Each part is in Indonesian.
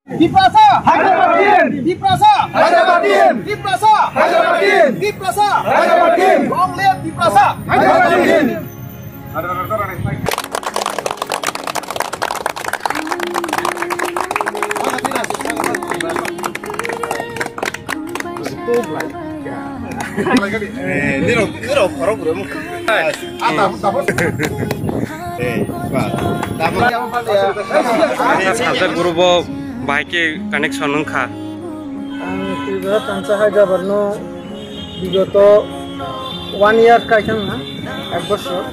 Diprasa Diprasa Long live Diprasa. Baiknya connection nungka. Tiba tanpa Hyderabad no bigoto 1 year kaitan na ek boshor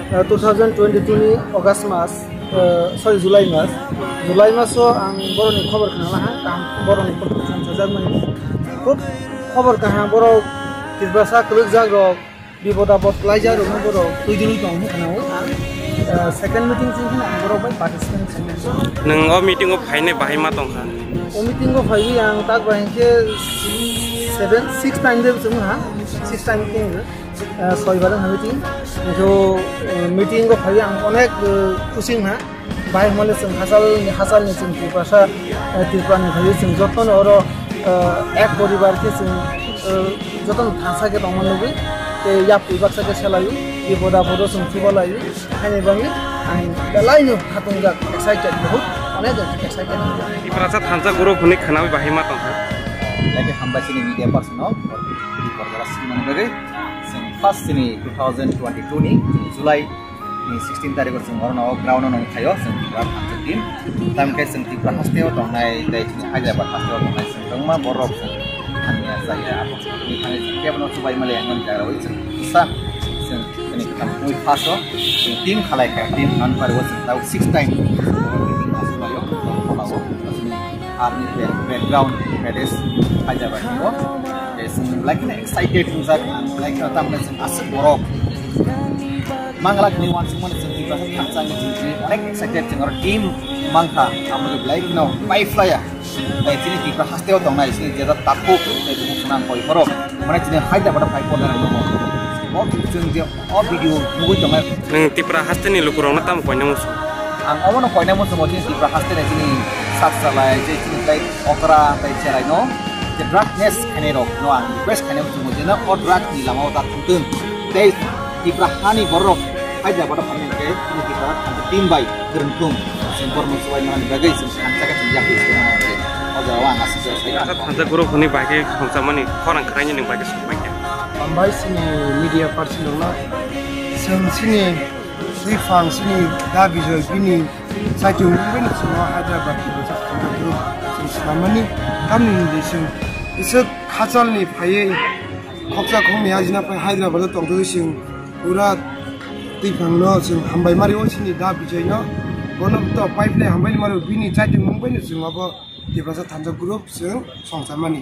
2022 ni August mas sorry July mas so ang boroni khobor kana ha am boroni sajak mani khub khobor kana boro tirbasa kuluk jagro bibodabot laija ro boro tuijuni to mu kana second meeting sing na boro bai participant sing Neng meeting of Haine Bahima Tongha. Meeting of Hai yang tak bahingke 6 time deh semua, 6 time meeting, sorry barang meeting. Itu meeting of Hai yang onek pusing ha, bahaya malah seng hasal ni seng pasal tiruan Hai seng joton orang ek poribar ke seng joton thasa ke taman logi, ya poribar saja selalu, di boda seng tiba lagi, hanya bangi, lain hatung gak excited बहुत excited. Diprasa Thansa Guru Kunik Khanawi Bahima Tongha. Lagi hamba sini media personal di Korporas Manageri. First ini 2022 ni Julai ni 16 tarik sing orang awak ground nong kayo sing Tipra Thansa team. Time kai sing Tipra hasteo tong nai dai sini Hyderabad hasteo tong nai sing tongma borok sing hanya saya apa ni hanya siapa no subai male yang menjara wis bisa sing ini kita muy faso sing team khalai kai team non par was tahu 6 time army background pedes aja banget. Yes, like excited pusat, like tampak asik borok. Mangala kini wan semua sendiri pasal Thansa ni sendiri, like excited cengar team mangka, kamu like no by flyer. Dari sini kita hasteo tong na sini jadi takut, jadi senang koi borok. Mana sini Hyderabad five pon dari nomor. Oh, sini video nunggu tong. Neng Tipra haste ni lukurong natam kau nyamus. Ang awon ko na mo sa motin Tipra haste na sini saksalai jadi like okra tai cerai no. The drugness kanero no ang request kanero mo jena o drug ni lamau ta tuntun. Dai Tipra hani borok aja pada panen ke ini Tipra ada tim bai kerentung. Sempor musuai mana bagai Thansa ka tinjak di sana. O jawa ngasih saya. Thansa Guru Kunik bagai Thansa mani orang keranya nih bagai semuanya. Ambai sini media personal lah. Sini Rifang sini dah visual ini saya cuma ini semua ada bagi besar grup selama ni kami di sini isu hasil ni payah koksa kami aja nak Hyderabad tu orang tu sini urat Rifang no sini hambai mari orang sini dah visual no bono tu pipe le hambai mari ini saya cuma ini semua apa di besar Thansa grup sini sama ni.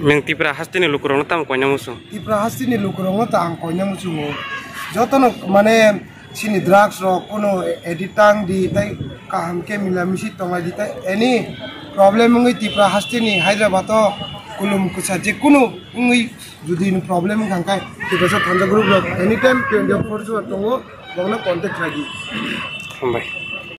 Meng Tipra haste ni lukurong natam kau nyamus. Tipra haste ni lukurong natam kau nyamus mo. Jotono mana sini drugs ro kuno editang di tai kaham ke milamisi tonga di tai any problem ngi Tipra haste ni Hyderabad to kulum kusaje kuno ngi judi ni problem kangkai Tipra Thansa group ro anytime 24 hours tongo bangna contact lagi. Sampai.